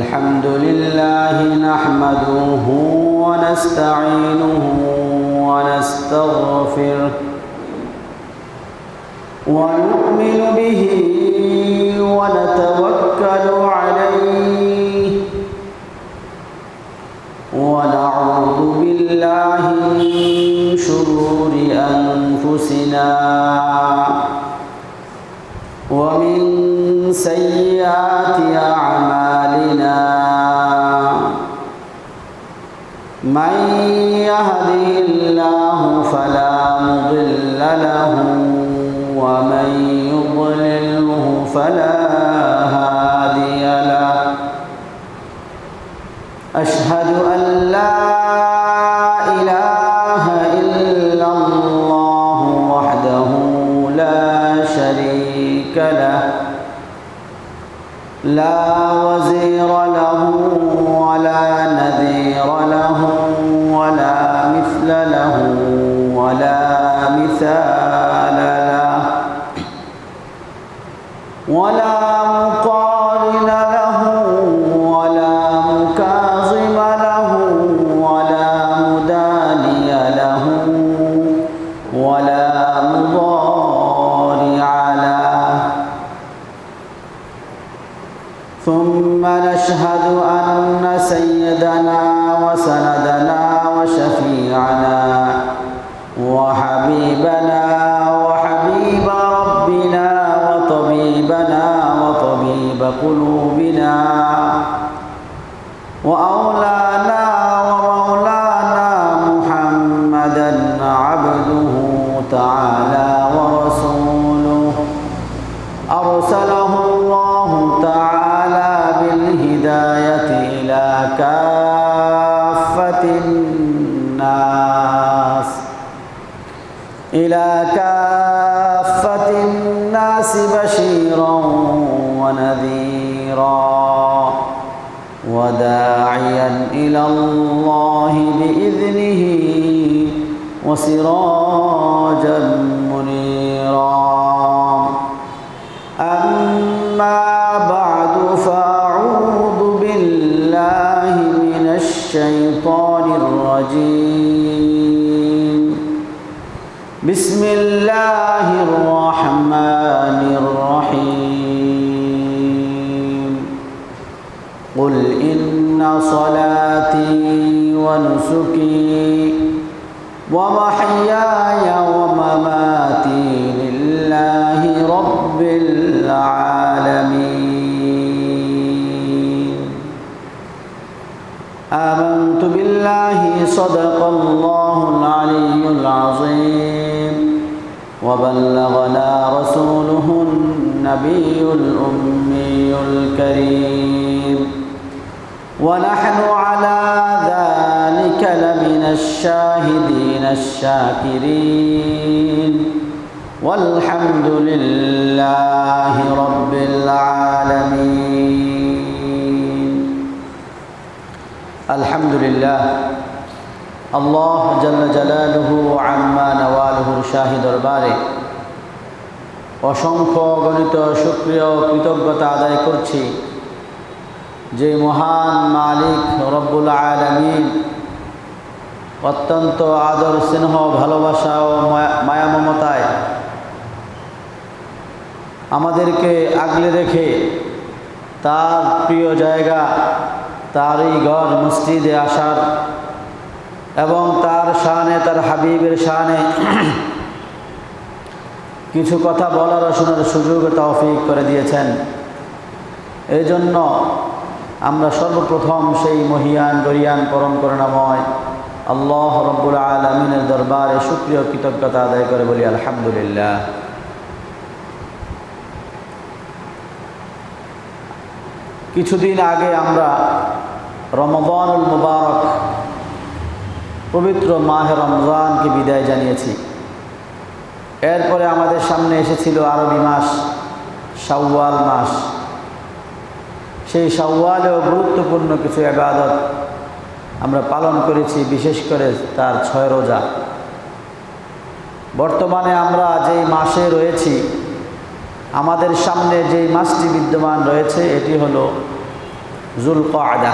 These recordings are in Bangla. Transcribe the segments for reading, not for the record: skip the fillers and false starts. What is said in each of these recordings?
الحمد لله نحمده ونستعينه ونستغفره ونؤمن به ونتوكل عليه ونعوذ بالله من شرور أنفسنا ومن سيئات أعمالنا من يهده الله فلا مضل له ومن يضلله فلا هادي له أشهد أن لا إله إلا الله وحده لا شريك له لا وزير له ولا نذير له ولا مثل له ولا مثال له ولا مقارن له ولا مكاظم له ولا مداني له ولا مضارع له ثم نشهد أن سيدنا وسندنا وشفيعنا وحبيبنا وحبيب ربنا وطبيبنا وطبيب قلوبنا وأولانا ومولانا محمدا عبده تعالى ورسوله أرسله الله تعالى بالهداية إلى كافة الناس بشيرا ونذيرا وداعيا إلى الله بإذنه وسراجا منيرا أما بعد فأعوذ بالله من الشيطان الرجيم بسم الله الرحمن الرحيم قل إن صلاتي ونسكي ومحياي ومماتي لله رب العالمين آمنت بالله صدق الله العلي العظيم وبلغنا رسوله النبي الأمي الكريم ونحن على ذلك لمن الشاهدين الشاكرين والحمد لله رب العالمين الحمد لله আল্লাহ জাল্লা জালালুহু আম্মা নওয়ালুহুর শাহী দরবারে অসংখ্য অগণিত শুকরিয়া ও কৃতজ্ঞতা আদায় করছি যে মহান মালিক রব্বুল আলামিন অত্যন্ত আদর স্নেহ ভালোবাসা ও মায়া মমতায় আমাদেরকে আগলে রেখে তার প্রিয় জায়গা তারই ঘর মসজিদে আসার এবং তার শানে তার হাবিবের শানে কিছু কথা বলার ও শোনার সুযোগ তৌফিক করে দিয়েছেন। এই জন্য আমরা সর্বপ্রথম সেই মহিয়ান গরিয়ান পরম করুণাময় আল্লাহ রব্বুল আলামিনের দরবারে শুকরিয়া ও কৃতজ্ঞতা আদায় করে বলি আলহামদুলিল্লাহ। কিছুদিন আগে আমরা রমাদানুল মুবারক পবিত্র মাহে রমজানকে বিদায় জানিয়েছি। এরপরে আমাদের সামনে এসেছিল আরবি মাস শাওয়াল মাস। সেই শাওয়ালেও গুরুত্বপূর্ণ কিছু ইবাদত আমরা পালন করেছি, বিশেষ করে তার 6 রোজা। বর্তমানে আমরা যেই মাসে রয়েছি, আমাদের সামনে যেই মাসটি বিদ্যমান রয়েছে এটি হলো যুলকাদা,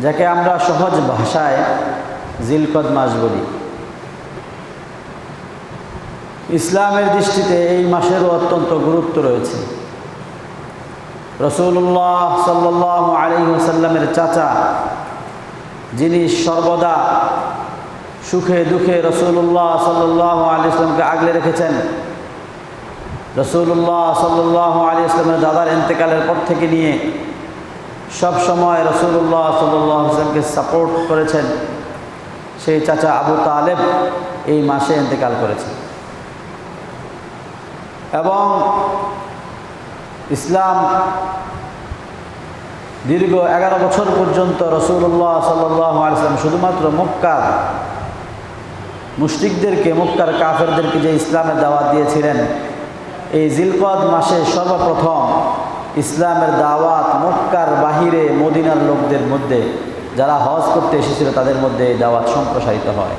যাকে আমরা সহজ ভাষায় জিলকদ মাস বলি। ইসলামের দৃষ্টিতে এই মাসেরও অত্যন্ত গুরুত্ব রয়েছে। রাসূলুল্লাহ সাল্লাল্লাহু আলাইহি ওয়াসাল্লামের চাচা, যিনি সর্বদা সুখে দুঃখে রাসূলুল্লাহ সাল্লাল্লাহু আলাইহি ওয়াসাল্লামকে আগলে রেখেছেন, রাসূলুল্লাহ সাল্লাল্লাহু আলাইহি ওয়াসাল্লামের দাদার ইন্তেকালের পর থেকে নিয়ে সব সময় রাসূলুল্লাহ সাল্লাল্লাহু আলাইহি ওয়াসাল্লামকে সাপোর্ট করেছেন, সেই চাচা আবু তালেব এই মাসে ইন্তেকাল করেছেন। এবং ইসলাম দীর্ঘ 11 বছর পর্যন্ত রাসূলুল্লাহ সাল্লাল্লাহু আলাইহি ওয়াসাল্লাম শুধুমাত্র মক্কার মুশরিকদেরকে, মক্কার কাফেরদেরকে যে ইসলামের দাওয়াত দিয়েছিলেন, এই জিলকদ মাসে সর্বপ্রথম ইসলামের দাওয়াত মক্কার বাহিরে মদিনার লোকদের মধ্যে, যারা হজ করতে এসেছিল তাদের মধ্যে এই দাওয়াত সম্প্রসারিত হয়।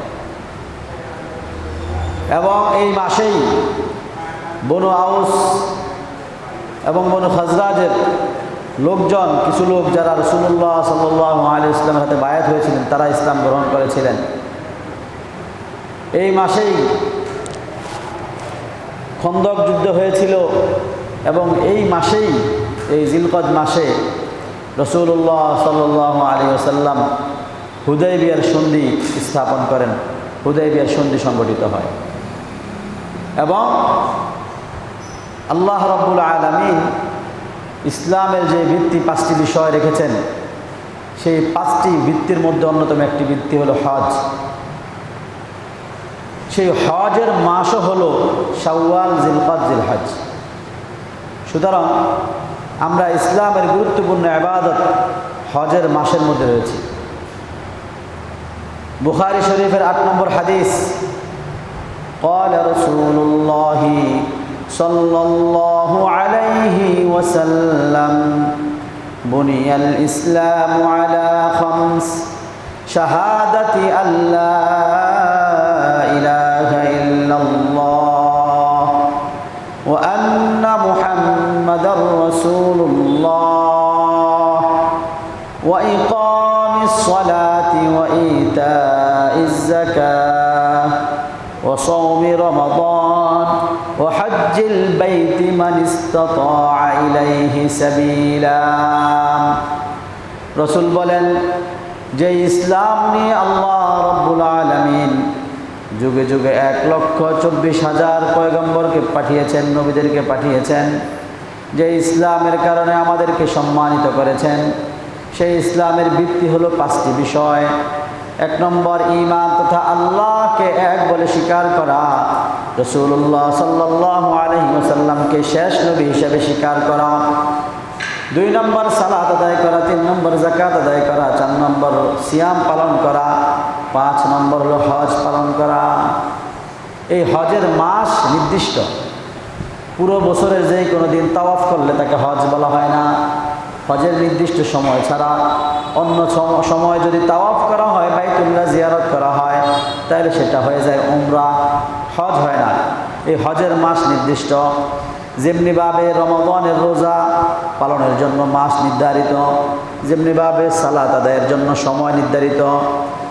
এবং এই মাসেই বনু আউস এবং বনু খাজরাজের লোকজন, কিছু লোক যারা রাসূলুল্লাহ সাল্লাল্লাহু আলাইহি ওয়াসাল্লামের হাতে বায়াত হয়েছিলেন, তারা ইসলাম গ্রহণ করেছিলেন। এই মাসেই খন্দক যুদ্ধ হয়েছিল এবং এই মাসেই, এই জিলকদ মাসে রাসূলুল্লাহ সাল্লাল্লাহু আলাইহি ওয়াসাল্লাম হুদাইবিয়ার সন্ধি স্থাপন করেন, হুদাইবিয়ার সন্ধি সংগঠিত হয়। এবং আল্লাহ রাব্বুল আলামিন ইসলামের যে ভিত্তি 5টি বিষয় রেখেছেন, সেই 5টি ভিত্তির মধ্যে অন্যতম একটি ভিত্তি হলো হজ। সেই হজের মাসও হলো শাওয়াল, জিলকদ, জিলহজ। সুতরাং আমরা ইসলামের গুরুত্বপূর্ণ ইবাদত হজের মাসের মধ্যে রয়েছে। বুখারী শরীফের 8 নম্বর হাদিস, قال رسول الله صلى الله عليه وسلم بني الإسلام على 5 شهادة أن لا إله إلا الله وأن محمدا رسول الله وإقام الصلاة وإيتاء الزكاة وصوم رمضان وحج البيت من استطاع إليه سبيلا। রসুল বলেন, যে ইসলাম নিয়ে আল্লাহ রব্বুল আলামিন যুগে যুগে 1,24,000 পয়গম্বরকে পাঠিয়েছেন, নবীদেরকে পাঠিয়েছেন, যে ইসলামের কারণে আমাদেরকে সম্মানিত করেছেন, সেই ইসলামের ভিত্তি হলো 5টি বিষয়। 1 নম্বর ঈমান তথা আল্লাহকে এক বলে স্বীকার করা, রাসূলুল্লাহ সাল্লাল্লাহু আলাইহি ওয়াসাল্লামকে শেষ নবী হিসেবে স্বীকার করা। 2 নম্বর সালাত আদায় করা, 3 নম্বর যাকাত আদায় করা, 4 নম্বর সিয়াম পালন করা, 5 নম্বর হলো হজ পালন করা। এই হজের মাস নির্দিষ্ট, পুরো বছরের যেই কোনো দিন তাওয়াফ করলে তাকে হজ বলা হয় না। হজের নির্দিষ্ট সময় ছাড়া অন্য সময় যদি তাওয়াফ করা হয়, বাইতুল্লাহ জিয়ারত করা হয়, তাহলে সেটা হয়ে যায় উমরা, হজ হয় না। এই হজের মাস নির্দিষ্ট। যেমনিভাবে রমাদানের রোজা পালনের জন্য মাস নির্ধারিত, যেমনিভাবে সালাত আদায়ের জন্য সময় নির্ধারিত,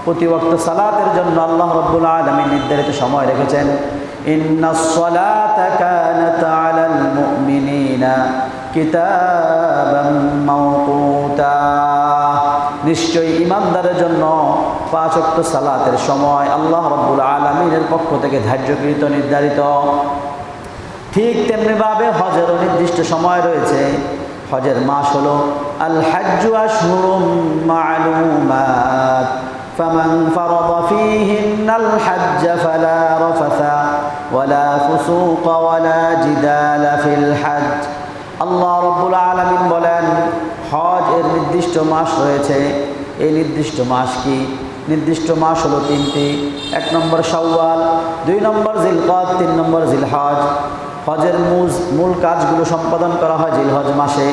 প্রতি ওয়াক্ত সালাতের জন্য আল্লাহ রাব্বুল আলামিন নির্ধারিত সময় রেখেছেন। ইন্নাস সালাতা কানাত আলাল মুমিনিনা কিতাবাম মাওকুতা, নিশ্চয়ই ঈমানদারের জন্য 5 ওয়াক্ত সালাতের সময় আল্লাহ রাব্বুল আলামিনের পক্ষ থেকে ধার্যকৃত, নির্ধারিত। ঠিক তেমনিভাবে হজেরও নির্দিষ্ট সময় রয়েছে। হজের মাস হলো আল হাজ্জু আশহুরুম মা'লুমাত ফামান ফারাদা ফীহিন্নাল হাজ্জ ফালা রাফাসা ওয়ালা ফুসুকা ওয়ালা জিদালা ফিল হজ্জ। আল্লাহ রাব্বুল আলামিন বলেন, হজ এর নির্দিষ্ট মাস রয়েছে। এই নির্দিষ্ট মাস কি? নির্দিষ্ট মাস হলো 3টি। 1 নম্বর শাওয়াল, 2 নম্বর জিলকদ, 3 নম্বর জিলহজ। হজের মূল কাজগুলো সম্পাদন করা হয় জিলহজ মাসে।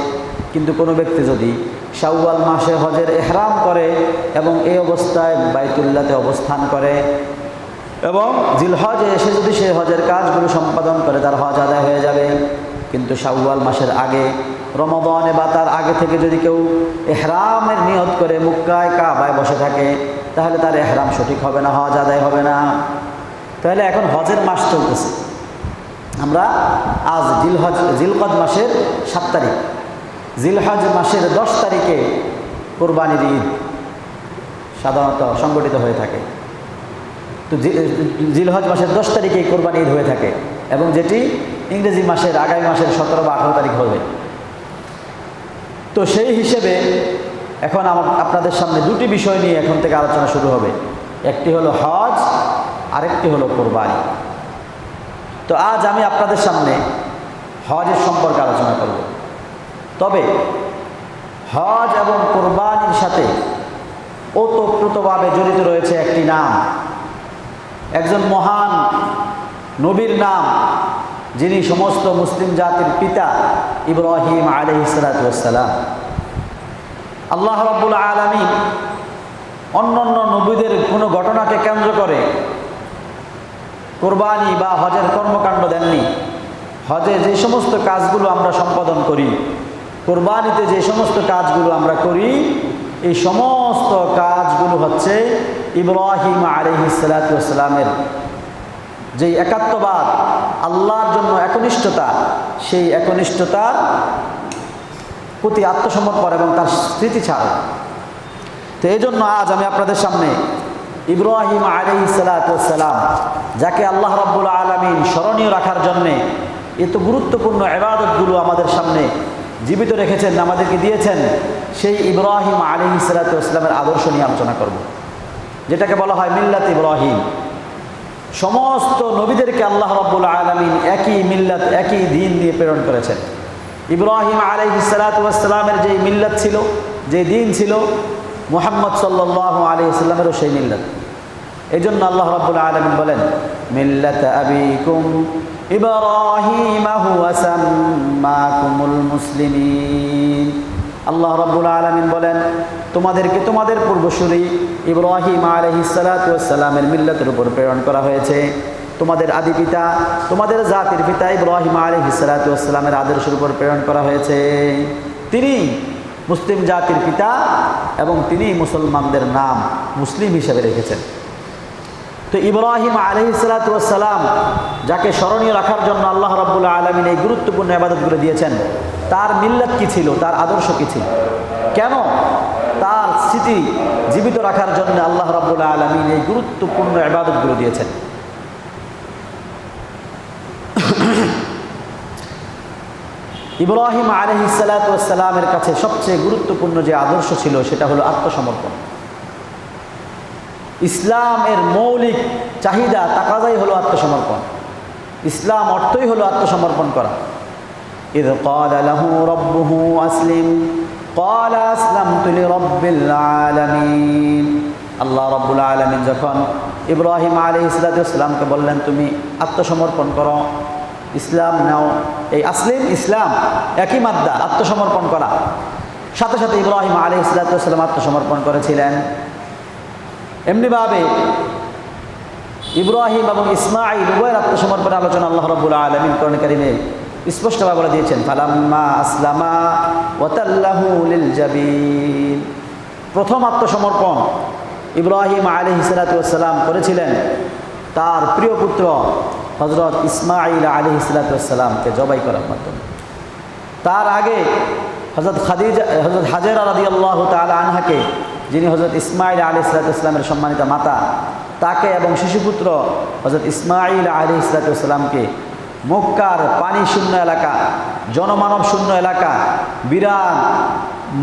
কিন্তু কোনো ব্যক্তি যদি শাওয়াল মাসে হজের ইহরাম করে এবং এই অবস্থায় বাইতুল্লাহতে অবস্থান করে এবং জিলহজে এসে যদি সে হজের কাজগুলো সম্পাদন করে, তার হজ আদায় হয়ে যাবে। কিন্তু শাওয়াল মাসের আগে রমাদানে বা তার আগে থেকে যদি কেউ ইহরামের নিয়ত করে মক্কায় কাবায় বসে থাকে তাহলে তার ইহরাম সঠিক হবে না, হজ আদায় হবে না। তাহলে এখন হজের মাস চলতেছে, আমরা আজ জিলকদ মাসের 7 তারিখ, জিলহজ মাসের 10 তারিখে কোরবানির ঈদ সাধারণত সংগঠিত হয়ে থাকে। তো জিলহজ মাসের 10 তারিখে কোরবানি ঈদ হয়ে থাকে এবং যেটি ইংরেজি মাসের আগামী মাসের 17 বা 18 তারিখ হবে। তো সেই হিসেবে এখন আপনাদের সামনে দুটি বিষয় নিয়ে এখন থেকে আলোচনা শুরু হবে, একটি হলো হজ, আরেকটি হলো কোরবানি। তো আজ আমি আপনাদের সামনে হজের সম্পর্কে আলোচনা করব। তবে হজ এবং কোরবানির সাথে ওতপ্রোতভাবে জড়িত রয়েছে একটি নাম, একজন মহান নবীর নাম, যিনি সমস্ত মুসলিম জাতির পিতা, ইব্রাহিম আলাইহিস সালাতু ওয়াস সালাম। আল্লাহ রাব্বুল আলামিন অন্যান্য নবীদের কোনো ঘটনাকে কেন্দ্র করে কোরবানি বা হজের কর্মকাণ্ড দেননি। হজে যে সমস্ত কাজগুলো আমরা সম্পাদন করি, কোরবানিতে যে সমস্ত কাজগুলো আমরা করি, এই সমস্ত কাজগুলো হচ্ছে ইব্রাহিম আলাইহিস সালাতু ওয়াস সালামের যেই একাত্মবাদ, আল্লাহর জন্য একনিষ্ঠতা, সেই একনিষ্ঠতার প্রতি আত্মসমর্পণ এবং তার স্মৃতিচারণ। তো এই জন্য আজ আমি আপনাদের সামনে ইব্রাহিম আলাইহিস সালাতু ওয়াস সালাম, যাকে আল্লাহ রাব্বুল আলামিন স্মরণীয় রাখার জন্যে এত গুরুত্বপূর্ণ ইবাদতগুলো আমাদের সামনে জীবিত রেখেছেন, আমাদেরকে দিয়েছেন, সেই ইব্রাহিম আলাইহিস সালাতু ওয়াস সালামের আদর্শ নিয়ে আলোচনা করব, যেটাকে বলা হয় মিল্লাত ইব্রাহিম। সমস্ত নবীদেরকে আল্লাহ রাব্বুল আলামিন একই মিল্লাত, একই দিন দিয়ে প্রেরণ করেছেন। ইব্রাহিম আলাইহিস সালাতু ওয়াস সালামের যে মিল্লাত ছিল, যে দিন ছিল, মুহাম্মদ সাল্লাল্লাহু আলাইহি ওয়াসাল্লামেরও সেই মিল্লাত। এই জন্য আল্লাহ রাব্বুল আলামিন বলেন মিল্লাত আবিকুম ইব্রাহিম হুয়া সাম্মাকুমুল মুসলিমিন। আল্লাহ রাব্বুল আলামিন বলেন তোমাদেরকে তোমাদের পূর্বসূরি ইব্রাহিম আলাইহিস সালাতু ওয়াস সালামের মিল্লাতের উপর প্রেরণ করা হয়েছে। তোমাদের আদি পিতা, তোমাদের জাতির পিতা ইব্রাহিম আলাইহিস সালাতু ওয়াস সালামের আদর্শের উপর প্রেরণ করা হয়েছে। তিনি মুসলিম জাতির পিতা এবং তিনি মুসলমানদের নাম মুসলিম হিসেবে রেখেছেন। তো ইব্রাহিম আলাইহিস সালাতু ওয়াস সালাম, যাকে স্মরণীয় রাখার জন্য আল্লাহ রাব্বুল আলামিন এই গুরুত্বপূর্ণ ইবাদতগুলো দিয়েছেন, তার মিল্লাত কি ছিল, তার আদর্শ কি ছিল, কেন তার স্মৃতি জীবিত রাখার জন্য আল্লাহ রাব্বুল আলামিন এই গুরুত্বপূর্ণ ইবাদতগুলো দিয়েছেন। ইব্রাহিম আলাইহিস সালাতু ওয়াস সালামের কাছে সবচেয়ে গুরুত্বপূর্ণ যে আদর্শ ছিল সেটা হলো আত্মসমর্পণ। ইসলামের মৌলিক চাহিদা, তাকাজাই হলো আত্মসমর্পণ। ইসলাম অর্থই হলো আত্মসমর্পণ করা। ইয ক্বালা লাহু রাব্বুহু আসলিম ক্বালা আসলামতু লিরাব্বিল আলামিন। আল্লাহ রাব্বুল আলামিন যখন ইব্রাহিম আলাইহিস সালাতু ওয়াস সালামকে বললেন তুমি আত্মসমর্পণ করো, ইসলাম নাও, এই আসলিম ইসলাম একই মাদ্দা, আত্মসমর্পণ করা, সাথে সাথে ইব্রাহিম আলাইহিস সালাতু ওয়াস সালাম আত্মসমর্পণ করেছিলেন। এমনিভাবে ইব্রাহিম এবং ইসমাঈল উভয়ের আত্মসমর্পণের আলোচনা আল্লাহ রাব্বুল আলামিন কোরআন কারীমে স্পষ্টভাবে বলে দিয়েছেন ফালাম্মা আসলামা ওয়া তাল্লাহু লিল জাবিন। প্রথম আত্মসমর্পণ ইব্রাহিম আলাইহিস সালাতু ওয়াস সালাম করেছিলেন তার প্রিয় পুত্র হযরত ইসমাঈল আলাইহিস সালাতু ওয়াস সালামকে জবাই করার মাধ্যমে। তার আগে হযরত হাজেরা রাদিয়াল্লাহু তাআলা আনহাকে, যিনি হযরত ইসমাঈল আলাইহিস সালাতু ওয়াস সালামের সম্মানিত মাতা, তাকে এবং শিশুপুত্র হযরত ইসমাঈল আলাইহিস সালাতু ওয়াস সালামকে মক্কার পানি শূন্য এলাকা, জনমানব শূন্য এলাকা, বিরান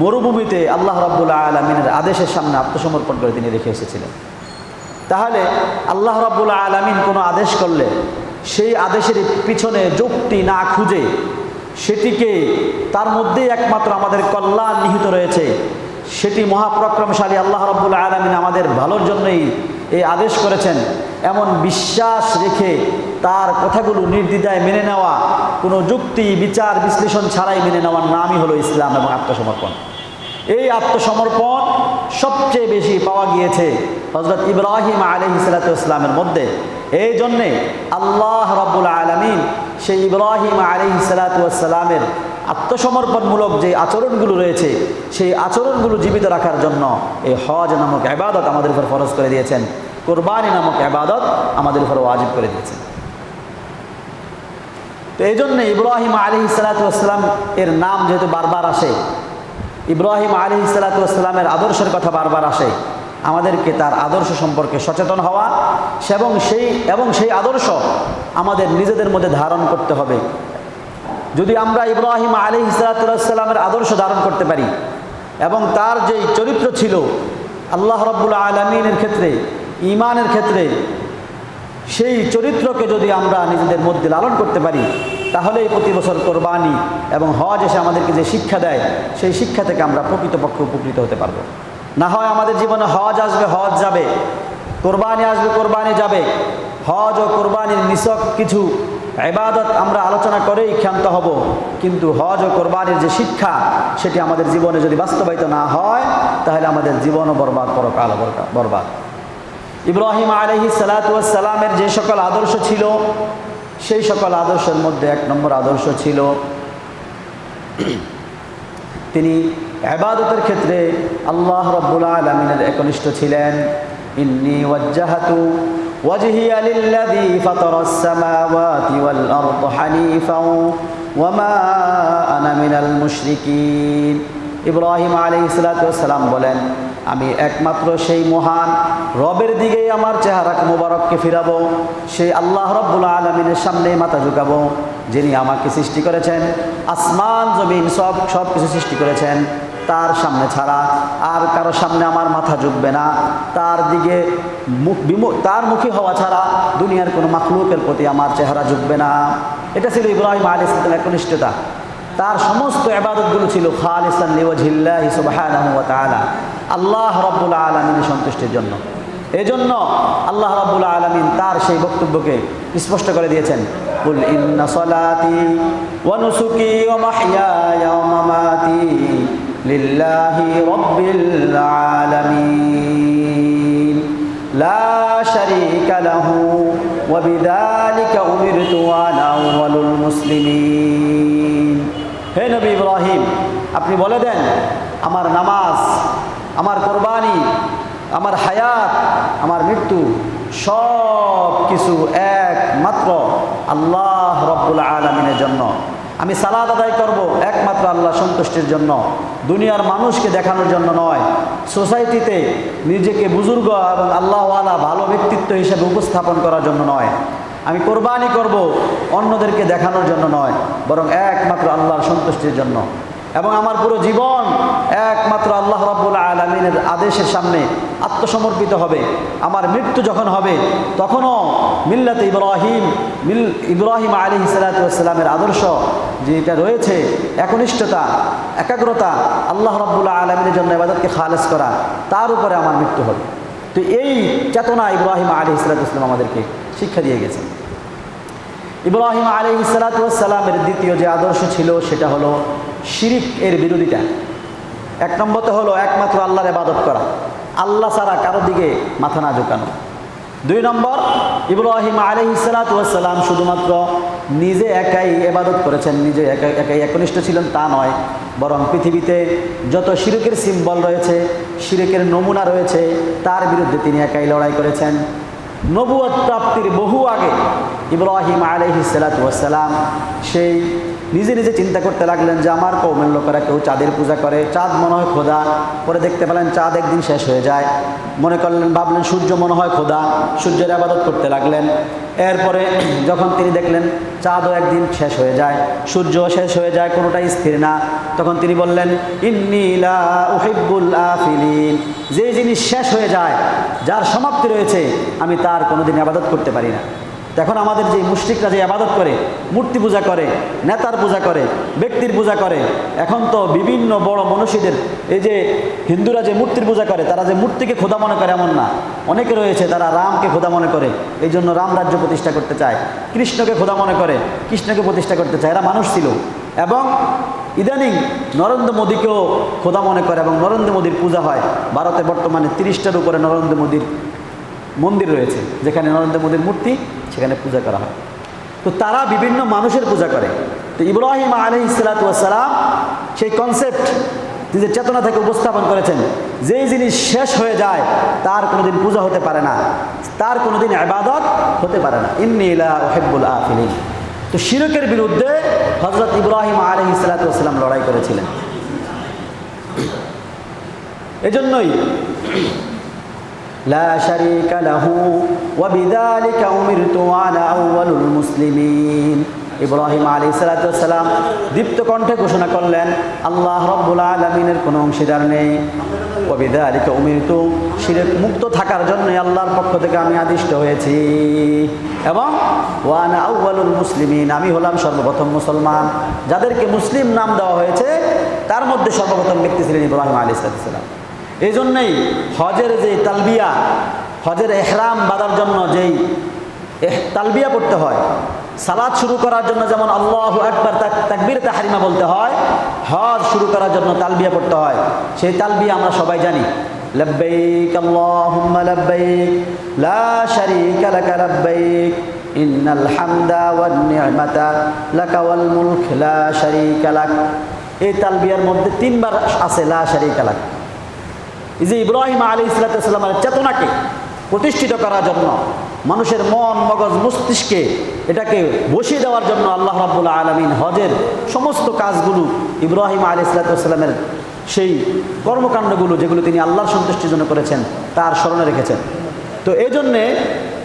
মরুভূমিতে আল্লাহ রাব্বুল আলামিনের আদেশের সামনে আত্মসমর্পণ করে তিনি রেখে এসেছিলেন। তাহলে আল্লাহ রাব্বুল আলামিন কোনো আদেশ করলে সেই আদেশের পিছনে যুক্তি না খুঁজে, সেটিকে তার মধ্যেই একমাত্র আমাদের কল্যাণ নিহিত রয়েছে, সেটি মহাপরাক্রমশালী আল্লাহ রাব্বুল আলামিন আমাদের ভালোর জন্যই এই আদেশ করেছেন, এমন বিশ্বাস রেখে তার কথাগুলো নির্দ্বিধায় মেনে নেওয়া, কোনো যুক্তি বিচার বিশ্লেষণ ছাড়াই মেনে নেওয়ার নামই হলো ইসলাম এবং আত্মসমর্পণ। এই আত্মসমর্পণ সবচেয়ে বেশি পাওয়া গিয়েছে হযরত ইব্রাহিম আলাইহিস সালাতু ওয়াস সালামের মধ্যে। এই জন্যে আল্লাহ রাব্বুল আলামিন সেই ইব্রাহিম আলাইহিস সালাতু ওয়াস সালামের আত্মসমর্পণমূলক যে আচরণগুলো রয়েছে সেই আচরণগুলো জীবিত রাখার জন্য এই হজ নামক ইবাদত আমাদের উপর ফরজ করে দিয়েছেন, কোরবানি নামক ইবাদত আমাদের উপর ওয়াজিব করে দিয়েছেন। তো এই জন্য ইব্রাহিম আলাইহিস সালাতু ওয়াস সালাম এর নাম যেহেতু বারবার আসে, ইব্রাহিম আলাইহিস সালাতু ওয়াস সালামের আদর্শের কথা বারবার আসে, আমাদেরকে তার আদর্শ সম্পর্কে সচেতন হওয়া এবং সেই আদর্শ আমাদের নিজেদের মধ্যে ধারণ করতে হবে। যদি আমরা ইব্রাহিম আলাইহিস সালাতু ওয়াস সালামের আদর্শ ধারণ করতে পারি এবং তার যেই চরিত্র ছিল আল্লাহ রাব্বুল আলামিনের ক্ষেত্রে, ঈমানের ক্ষেত্রে, সেই চরিত্রকে যদি আমরা নিজেদের মধ্যে লালন করতে পারি, তাহলে প্রতি বছর কোরবানি এবং হজ এসে আমাদেরকে যে শিক্ষা দেয় সেই শিক্ষা থেকে আমরা প্রকৃতপক্ষে উপকৃত হতে পারবো। না হয় আমাদের জীবনে হজ আসবে, হজ যাবে, কোরবানি আসবে, কোরবানি যাবে। হজ ও কোরবানির নিছক কিছু ইবাদত আমরা আলোচনা করেই ক্ষান্ত হব, কিন্তু হজ ও কোরবানির যে শিক্ষা সেটি আমাদের জীবনে যদি বাস্তবায়িত না হয় তাহলে আমাদের জীবনও বরবাদ, পরকাল বরবাদ। ইব্রাহিম আলাইহিস সালাতু ওয়াস সালামের যে সকল আদর্শ ছিল সেই সকল আদর্শের মধ্যে এক নম্বর আদর্শ ছিল তিনি ইবাদতের ক্ষেত্রে আল্লাহ রাব্বুল আলামিনের একনিষ্ঠ ছিলেন। ইন্নী ওয়াজ্জাহাতু ওয়াজহিয়া লিল্লাযী ফাতারাস সামাওয়াতি ওয়াল আরদা হানিফাও ওয়া মা আনা মিনাল মুশরিকিন। ইব্রাহিম আলাইহিস সালাতু ওয়াস সালাম বলেন, আমি একমাত্র সেই মহান রবের দিকেই আমার চেহারা মুবারককে ফিরাবো, সেই আল্লাহ রাব্বুল আলামিনের সামনে মাথা ঝুঁকাবো, যিনি আমাকে সৃষ্টি করেছেন, আসমান জমিন সব কিছু সৃষ্টি করেছেন, তার সামনে ছাড়া আর কারো সামনে আমার মাথা ঝুঁকবে না, তার দিকে তার মুখী হওয়া ছাড়া দুনিয়ার কোনো মাখলুকের প্রতি আমার চেহারা ঝুঁকবে না। এটা ছিল ইব্রাহিম আলাইহিস সালামের একনিষ্ঠতা। তার সমস্ত ইবাদতগুলো ছিল খালিসান লিওয়াজহিল্লাহি সুবহানাহু ওয়া তাআলা, আল্লাহ রাব্বুল আলামিনের সন্তুষ্টির জন্য। এজন্য আল্লাহ রাব্বুল আলামিন তার সেই বক্তব্যকে স্পষ্ট করে দিয়েছেন, কুল ইন্না সলাতি ওয়া নুসুকি ওয়া মাহইয়ায়া ওয়া মামাতি লিল্লাহি রাব্বিল আলামিন লা শারীকা লাহু ওয়া বিযালিকা উমিরতু ওয়া আনা আউয়ালুল মুসলিমিন। হে নবী ইব্রাহিম, আপনি বলে দেন, আমার নামাজ, আমার কোরবানি, আমার হায়াত, আমার মৃত্যু সব কিছু একমাত্র আল্লাহ রাব্বুল আলামিনের জন্য। আমি সালাত আদায় করব একমাত্র আল্লাহ সন্তুষ্টির জন্য, দুনিয়ার মানুষকে দেখানোর জন্য নয়, সোসাইটিতে নিজেকে বুজুর্গ এবং আল্লাহওয়ালা ভালো ব্যক্তিত্ব হিসেবে উপস্থাপন করার জন্য নয়। আমি কোরবানি করব অন্যদেরকে দেখানোর জন্য নয়, বরং একমাত্র আল্লাহর সন্তুষ্টির জন্য। এবং আমার পুরো জীবন একমাত্র আল্লাহ রাব্বুল আলামিনের আদেশের সামনে আত্মসমর্পিত হবে। আমার মৃত্যু যখন হবে তখনও মিল্লাতে ইব্রাহিম আলাইহিস সালাতু ওয়াস সালামের আদর্শ যেটা রয়েছে, একনিষ্ঠতা, একাগ্রতা, আল্লাহ রাব্বুল আলামিনের জন্য ইবাদতকে খালেস করা, তার উপরে আমার মৃত্যু হবে। তো এই চেতনা ইব্রাহিম আলাইহিস সালাতু ওয়াস সালাম আমাদেরকে শিক্ষা দিয়ে গেছেন। ইব্রাহিম আলাইহিস সালাতু ওয়াস সালামের দ্বিতীয় যে আদর্শ ছিল সেটা হলো শিরিক এর বিরোধিতা। এক নম্বরতে হলো একমাত্র আল্লাহর ইবাদত করা, আল্লাহ ছাড়া কারো দিকে মাথা না ঝুঁকানো। দুই নম্বর, ইব্রাহিম আলাইহিস সালাতু ওয়াস সালাম শুধুমাত্র নিজে একাই ইবাদত করেছেন, নিজে একাই একনিষ্ঠ ছিলেন তা নয়, বরং পৃথিবীতে যত শিরকের সিম্বল রয়েছে, শিরকের নমুনা রয়েছে, তার বিরুদ্ধে তিনি একাই লড়াই করেছেন। নবুয়ত প্রাপ্তির বহু আগে ইব্রাহিম আলাইহিস সালাতু ওয়াস সালাম সেই নিজে নিজে চিন্তা করতে লাগলেন যে আমার কওমের লোকেরা কেউ চাঁদের পূজা করে, চাঁদ মনে হয় খোদা। পরে দেখতে পেলেন চাঁদ একদিন শেষ হয়ে যায়, মনে করলেন, ভাবলেন সূর্য মনে হয় খোদা, সূর্যের ইবাদত করতে লাগলেন। এরপরে যখন তিনি দেখলেন চাঁদও একদিন শেষ হয়ে যায়, সূর্যও শেষ হয়ে যায়, কোনোটাই স্থির না, তখন তিনি বললেন, ইন্নী লা উহিব্বুল আফিলিন, যে জিনিস শেষ হয়ে যায়, যার সমাপ্তি রয়েছে, আমি তার কোনোদিন ইবাদত করতে পারি না। এখন আমাদের যে মুশরিকরা যে ইবাদত করে, মূর্তি পূজা করে, নেতার পূজা করে, ব্যক্তির পূজা করে, এখন তো বিভিন্ন বড় মনীষীদের, এই যে হিন্দুরা যে মূর্তির পূজা করে, তারা যে মূর্তিকে খোদা মনে করে এমন না, অনেকে রয়েছে তারা রামকে খোদা মনে করে, এই জন্য রাম রাজ্য প্রতিষ্ঠা করতে চায়। কৃষ্ণকে খোদা মনে করে, কৃষ্ণকে প্রতিষ্ঠা করতে চায়। এরা মানুষ ছিল। এবং ইদানিং নরেন্দ্র মোদীকেও খোদা মনে করে এবং নরেন্দ্র মোদীর পূজা হয়। ভারতে বর্তমানে 30টার উপরে নরেন্দ্র মোদীর মন্দির রয়েছে, যেখানে নরেন্দ্র মোদীর মূর্তি, সেখানে পূজা করা হয়। তো তারা বিভিন্ন মানুষের পূজা করে। তো ইব্রাহিম আলাইহিস সালাতু ওয়াস সালাম সেই কনসেপ্ট নিজের চেতনা থেকে উপস্থাপন করেছেন, যেই জিনিস শেষ হয়ে যায় তার কোনোদিন পূজা হতে পারে না, তার কোনোদিন ইবাদত হতে পারে না। ইন্নী লা উহিব্বুল আফিলিন। তো শিরকের বিরুদ্ধে হযরত ইব্রাহিম আলাইহিস সালাতু ওয়াস সালাম লড়াই করেছিলেন। এজন্যই লা শারীকা লাহু ওয়া বিযালিকা উমিরতু ওয়া আনা আউয়ালুল মুসলিমিন। ইব্রাহিম আলাইহিস সালাতু ওয়াস সালাম দীপ্ত কণ্ঠে ঘোষণা করলেন, আল্লাহ রাব্বুল আলামিনের কোনো অংশীদার নেই। ওয়া বিযালিকা উমিরতু, শিরক মুক্ত থাকার জন্য আল্লাহর পক্ষ থেকে আমি আদিষ্ট হয়েছি, এবং ওয়া আনা আউয়ালুল মুসলিমিন, আমি হলাম সর্বপ্রথম মুসলমান। যাদেরকে মুসলিম নাম দেওয়া হয়েছে তার মধ্যে সর্বপ্রথম ব্যক্তি ছিলেন ইব্রাহিম আলাইহিস সালাতু ওয়াস সালাম। এই জন্যই হজের যে তালবিয়া, হজের ইহরাম বাঁধার জন্য যেই তালবিয়া পড়তে হয়, সালাত শুরু করার জন্য যেমন আল্লাহু আকবার তাকবীর তাহরিমা বলতে হয়, হজ শুরু করার জন্য তালবিয়া পড়তে হয়। সেই তালবিয়া আমরা সবাই জানি, লাব্বাইক আল্লাহুম্মা লাব্বাইক লা শারীকা লাকা লাব্বাইক ইন্নাল হামদা ওয়ান নি'মাতা লাকা ওয়াল মুলক লা শারীকা লাক। এই তালবিয়ার মধ্যে 3 বার আছে লা শারীকা লাক। এই যে ইব্রাহিম আলাইহিস সালামের চেতনাকে প্রতিষ্ঠিত করার জন্য, মানুষের মন মগজ মস্তিষ্কে এটাকে বসিয়ে দেওয়ার জন্য আল্লাহ রাব্বুল আলামিন হজের সমস্ত কাজগুলো ইব্রাহিম আলাইহিস সালামের সেই কর্মকাণ্ডগুলো যেগুলো তিনি আল্লাহর সন্তুষ্টির জন্য করেছেন তার স্মরণে রেখেছেন। তো এই জন্যে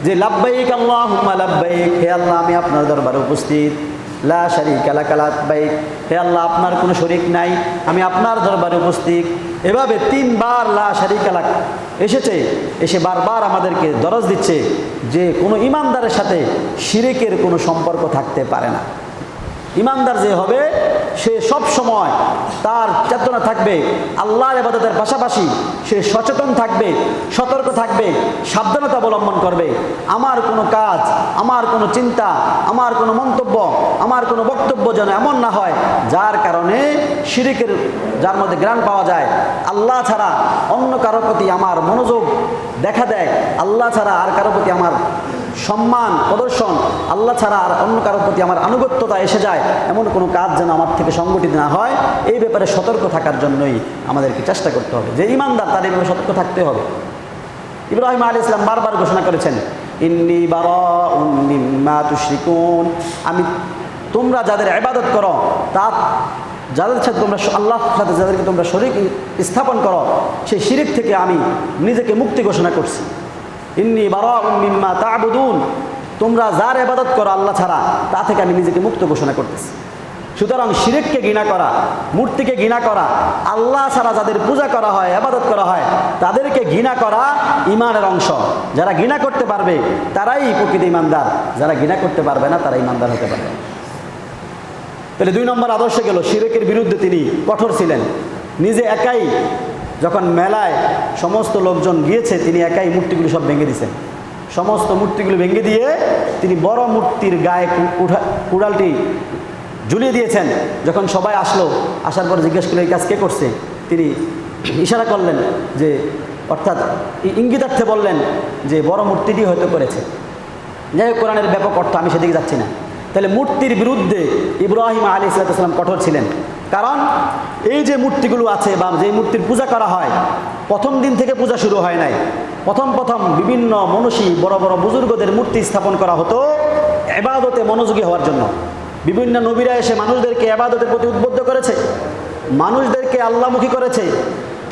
যে লাব্বাইক আল্লাহুম্মা লাব্বাইক, হে আল্লাহ আমি আপনার দরবারে উপস্থিত, লা শারীকা লাকা লাব্বাইক, হে আল্লাহ আপনার কোনো শরীক নাই, আমি আপনার দরবারে উপস্থিত। এভাবে 3 বার লা শারীকা লাক এসেছে, এসে বারবার আমাদেরকে দরজ দিচ্ছে যে কোনো ইমানদারের সাথে শিরকের কোনো সম্পর্ক থাকতে পারে না। ইমানদার যে হবে সে সব সময় তার চেতনা থাকবে আল্লাহর ইবাদতের পাশাপাশি সে সচেতন থাকবে, সতর্ক থাকবে, সাবধানতা অবলম্বন করবে। আমার কোনো কাজ, আমার কোনো চিন্তা, আমার কোনো মন্তব্য, আমার কোনো বক্তব্য যেন এমন না হয় যার কারণে শিরকের, যার মধ্যে জ্ঞান পাওয়া যায়, আল্লাহ ছাড়া অন্য কারোর প্রতি আমার মনোযোগ দেখা দেয়, আল্লাহ ছাড়া আর কারোর প্রতি আমার সম্মান প্রদর্শন, আল্লাহ ছাড়া আর অন্য কারোর প্রতি আমার আনুগত্যতা এসে যায়, এমন কোনো কাজ যেন আমার থেকে সংগঠিত না হয়। এই ব্যাপারে সতর্ক থাকার জন্যই আমাদেরকে চেষ্টা করতে হবে। যে ইমানদার তার এই ব্যাপারে সতর্ক থাকতে হবে। ইব্রাহিম আলাইহিস সালাম বারবার ঘোষণা করেছেন, ইন্নী বারাউম মিম্মা তুশরিকুন, আমি তোমরা যাদের ইবাদত করো, তা যাদের সাথে তোমরা আল্লাহর সাথে যাদেরকে তোমরা শরীক স্থাপন করো, সেই শিরক থেকে আমি নিজেকে মুক্তি ঘোষণা করছি। ইন্নী বারাউম মিম্মা তা'বুদুন, তোমরা যার ইবাদত করো আল্লাহ ছাড়া, তা থেকে আমি নিজেকে মুক্ত ঘোষণা করতেছি। সুতরাং শিরককে ঘৃণা করা, মূর্তিকে ঘৃণা করা, আল্লাহ ছাড়া যাদের পূজা করা হয়, ইবাদত করা হয়, তাদেরকে ঘৃণা করা ঈমানের অংশ। যারা ঘৃণা করতে পারবে তারাই প্রকৃত ঈমানদার, যারা ঘৃণা করতে পারবে না তারা ঈমানদার হতে পারবে না। তাহলে 2 নম্বর আদর্শ গেল, শিরকের বিরুদ্ধে তিনি কঠোর ছিলেন। নিজে একাই যখন মেলায় সমস্ত লোকজন গিয়েছে, তিনি একাই মূর্তিগুলো সব ভেঙে দিয়েছেন। সমস্ত মূর্তিগুলো ভেঙে দিয়ে তিনি বড় মূর্তির গায়ে কুড়ালটি ঝুলিয়ে দিয়েছেন। যখন সবাই আসলো, আসার পর জিজ্ঞেস করলে এই কাজ কে করছে, তিনি ইশারা করলেন যে, অর্থাৎ ইঙ্গিতার্থে বললেন যে বড় মূর্তিটি হয়তো করেছে। যাই হোক, কোরআনের ব্যাপক অর্থ, আমি সেদিকে যাচ্ছি না। তাহলে মূর্তির বিরুদ্ধে ইব্রাহিম আলাইহিস সালাম কঠোর ছিলেন। কারণ এই যে মূর্তিগুলো আছে বা যে মূর্তির পূজা করা হয়, প্রথম দিন থেকে পূজা শুরু হয় নাই। প্রথম বিভিন্ন মনীষী, বড় বড় বুজুর্গদের মূর্তি স্থাপন করা হতো ইবাদতে মনোযোগী হওয়ার জন্য। বিভিন্ন নবীরা এসে মানুষদেরকে ইবাদতের প্রতি উদ্বুদ্ধ করেছে, মানুষদেরকে আল্লাহমুখী করেছে,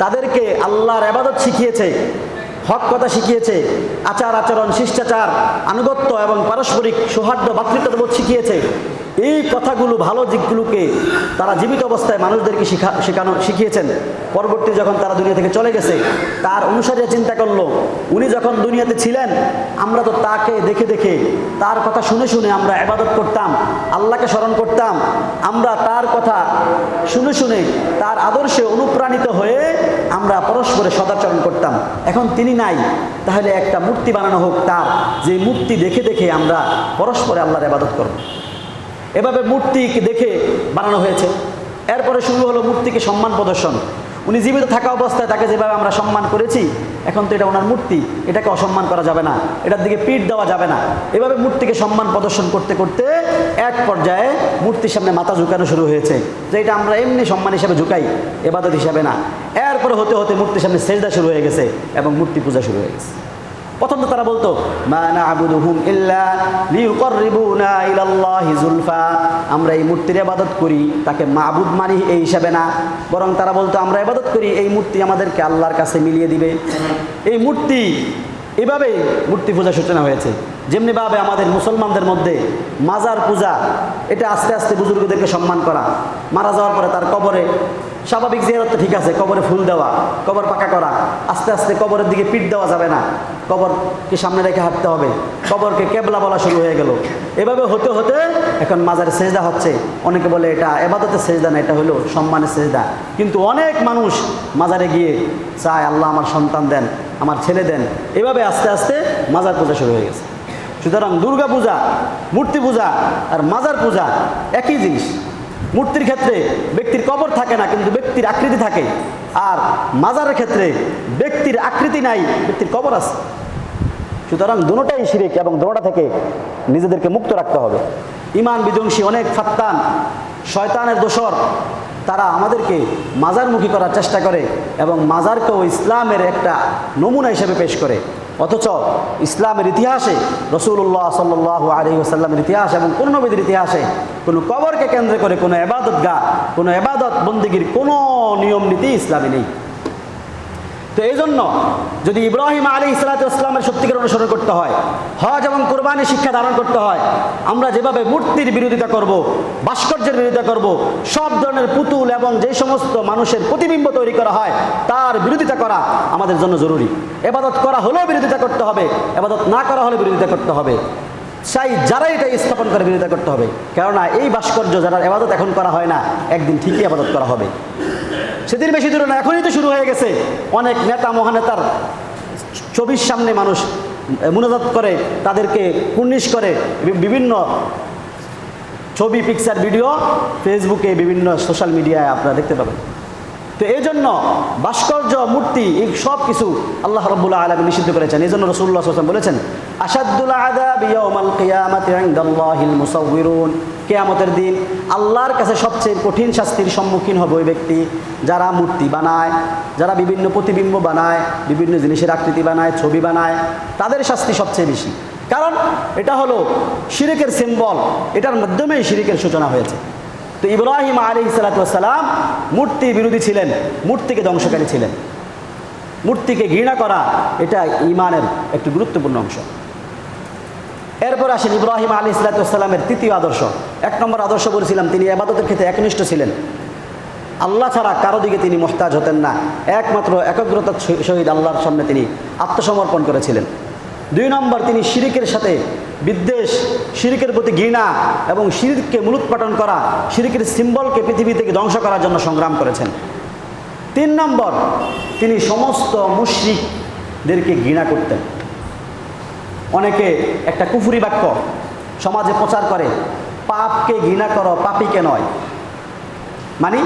তাদেরকে আল্লাহর ইবাদত শিখিয়েছে, হক কথা শিখিয়েছে, আচার আচরণ, শিষ্টাচার, আনুগত্য এবং পারস্পরিক সৌহার্দ্য, ভ্রাতৃত্ববোধ শিখিয়েছে। এই কথাগুলো, ভালো দিকগুলোকে তারা জীবিত অবস্থায় মানুষদেরকে শিখিয়েছেন। পরবর্তী যখন তারা দুনিয়া থেকে চলে গেছে, তার অনুসারীরা চিন্তা করলো, উনি যখন দুনিয়াতে ছিলেন আমরা তো তাকে দেখে দেখে, তার কথা শুনে শুনে আমরা ইবাদত করতাম, আল্লাহকে স্মরণ করতাম, আমরা তার কথা শুনে শুনে তার আদর্শে অনুপ্রাণিত হয়ে আমরা পরস্পরে সদাচরণ করতাম। এখন তিনি নাই, তাহলে একটা মূর্তি বানানো হোক তার, যে মূর্তি দেখে দেখে আমরা পরস্পরে আল্লাহর ইবাদত করব। এভাবে মূর্তিকে দেখে বানানো হয়েছে। এরপরে শুরু হলো মূর্তিকে সম্মান প্রদর্শন। উনি জীবিত থাকা অবস্থায় তাকে যেভাবে আমরা সম্মান করেছি, এখন তো এটা ওনার মূর্তি, এটাকে অসম্মান করা যাবে না, এটার দিকে পিঠ দেওয়া যাবে না। এভাবে মূর্তিকে সম্মান প্রদর্শন করতে করতে এক পর্যায়ে মূর্তির সামনে মাথা ঝুঁকানো শুরু হয়েছে, যে এটা আমরা এমনি সম্মান হিসাবে ঝুঁকাই, ইবাদত হিসাবে না। এরপরে হতে হতে মূর্তির সামনে সেজদা শুরু হয়ে গেছে এবং মূর্তি পূজা শুরু হয়ে গেছে। প্রথম তো তারা বলতো মা না'বুদুহুম ইল্লা লিয়ুকাররিবুনা ইলাল্লাহি যুলফা, আমরা এই মূর্তির ইবাদত করি, তাকে মাবুদ মানি এই হিসাবে না, বরং তারা বলতো আমরা ইবাদত করি এই মূর্তি আমাদেরকে আল্লাহর কাছে মিলিয়ে দিবে। এই মূর্তি, এভাবেই মূর্তি পূজা সূচনা হয়েছে। যেমনিভাবে আমাদের মুসলমানদের মধ্যে মাজার পূজা, এটা আস্তে আস্তে বুজুর্গদেরকে সম্মান করা, মারা যাওয়ার পরে তার কবরে স্বাভাবিক জিয়ারত ঠিক আছে, কবরে ফুল দেওয়া, কবর পাকা করা, আস্তে আস্তে কবরের দিকে পিঠ দেওয়া যাবে না, কবরকে সামনে রেখে হাঁটতে হবে, কবরকে কেবলা বলা শুরু হয়ে গেল। এভাবে হতে হতে এখন মাজারে সেজদা হচ্ছে। অনেকে বলে এটা ইবাদতের সেজদা না, এটা হলো সম্মানের সেজদা। কিন্তু অনেক মানুষ মাজারে গিয়ে চায় আল্লাহ আমার সন্তান দেন, আমার ছেলে দেন, এভাবে আস্তে আস্তে মাজার পূজা শুরু হয়ে গেছে। সুতরাং দুর্গা পূজা, মূর্তি পূজা আর মাজার পূজা একই জিনিস। মূর্তির ক্ষেত্রে ব্যক্তির কবর থাকে না, কিন্তু ব্যক্তির আকৃতি থাকে, আর মাজারের ক্ষেত্রে ব্যক্তির আকৃতি নাই, ব্যক্তির কবর আছে। সুতরাং দুটোটাই শিরক এবং দুটোটা থেকে নিজেদেরকে মুক্ত রাখতে হবে। ঈমান বিধ্বংসী অনেক ফাত্তান, শয়তানের দোসর, তারা আমাদেরকে মাজারমুখী করার চেষ্টা করে এবং মাজারকেও ইসলামের একটা নমুনা হিসেবে পেশ করে। অথচ ইসলামের ইতিহাসে, রাসূলুল্লাহ সাল্লাল্লাহু আলাইহি ওয়াসাল্লামের ইতিহাস এবং কোন নবীদের ইতিহাসে কোনো কবরকে কেন্দ্র করে কোনো ইবাদতগাহ, কোনো ইবাদত বন্দেগীর কোনো নিয়ম নীতি ইসলামে নেই। তো এই জন্য যদি ইব্রাহিম আলাইহিস সালাতু ওয়াস সালামের সত্যিকার অনুসরণ করতে হয়, হজ এবং কুরবানি শিক্ষা ধারণ করতে হয়, আমরা যেভাবে মূর্তির বিরোধিতা করব, ভাস্কর্যের বিরোধিতা করব, সব ধরনের পুতুল এবং যে সমস্ত মানুষের প্রতিবিম্ব তৈরি করা হয় তার বিরোধিতা করা আমাদের জন্য জরুরি। ইবাদত করা হলেও বিরোধিতা করতে হবে, ইবাদত না করা হলে বিরোধিতা করতে হবে। চাই যারা এটা স্থাপন করে বিরোধিতা করতে হবে, কেননা এই ভাস্কর্য যারা ইবাদত এখন করা হয় না, একদিন ঠিকই ইবাদত করা হবে। সেদিন বেশি দূরে না, এখনই তো শুরু হয়ে গেছে। অনেক নেতা মহানেতার ছবির সামনে মানুষ মুনাজাত করে, তাদেরকে কুর্নিশ করে, বিভিন্ন ছবি, পিকচার, ভিডিও ফেসবুকে, বিভিন্ন সোশ্যাল মিডিয়ায় আপনারা দেখতে পাবেন। তো এই জন্য ভাস্কর্য, মূর্তি, এই সব কিছু আল্লাহ রাব্বুল আলামিন নিষিদ্ধ করেছেন। এই জন্য রাসূলুল্লাহ সাল্লাল্লাহু আলাইহি ওয়াসাল্লাম বলেছেন, আশাদ্দুল আযাবি ইয়াউমাল কিয়ামাতি ইনদাল্লাহিল মুসাউবিরুন, কিয়ামতের দিন আল্লাহর কাছে সবচেয়ে কঠিন শাস্তির সম্মুখীন হবে ওই ব্যক্তি যারা মূর্তি বানায়, যারা বিভিন্ন প্রতিবিম্ব বানায়, বিভিন্ন জিনিসের আকৃতি বানায়, ছবি বানায়, তাদের শাস্তি সবচেয়ে বেশি। কারণ এটা হলো শিরকের সিম্বল, এটার মাধ্যমেই শিরকের সূচনা হয়েছে। তো ইব্রাহিম আলাইহিস সালাতু ওয়াস সালাম মূর্তি বিরোধী ছিলেন, মূর্তিকে ধ্বংসকারী ছিলেন। মূর্তিকে ঘৃণা করা এটা ঈমানের একটি গুরুত্বপূর্ণ অংশ। এরপর আসেন ইব্রাহিম আলাইহিস সালাতু ওয়াস সালামের তৃতীয় আদর্শ। এক নম্বর আদর্শ বলেছিলাম, তিনি ইবাদতের ক্ষেত্রে একনিষ্ঠ ছিলেন, আল্লাহ ছাড়া কারো দিকে তিনি মুহতাজ হতেন না, একমাত্র একাগ্রতার সহিত আল্লাহর সামনে তিনি আত্মসমর্পণ করেছিলেন। দুই নম্বর, তিনি শিরিকের সাথে বিদ্বেষ, শিরিকের প্রতি ঘৃণা এবং শিরিককে মূলোৎপাটন করা, শিরিকের সিম্বলকে পৃথিবী থেকে ধ্বংস করার জন্য সংগ্রাম করেছেন। তিন নম্বর, তিনি সমস্ত মুশরিকদেরকে ঘৃণা করতেন। অনেকে একটা কুফরি বাক্য সমাজে প্রচার করে, পাপকে ঘৃণা করো, পাপীকে নয়। মানে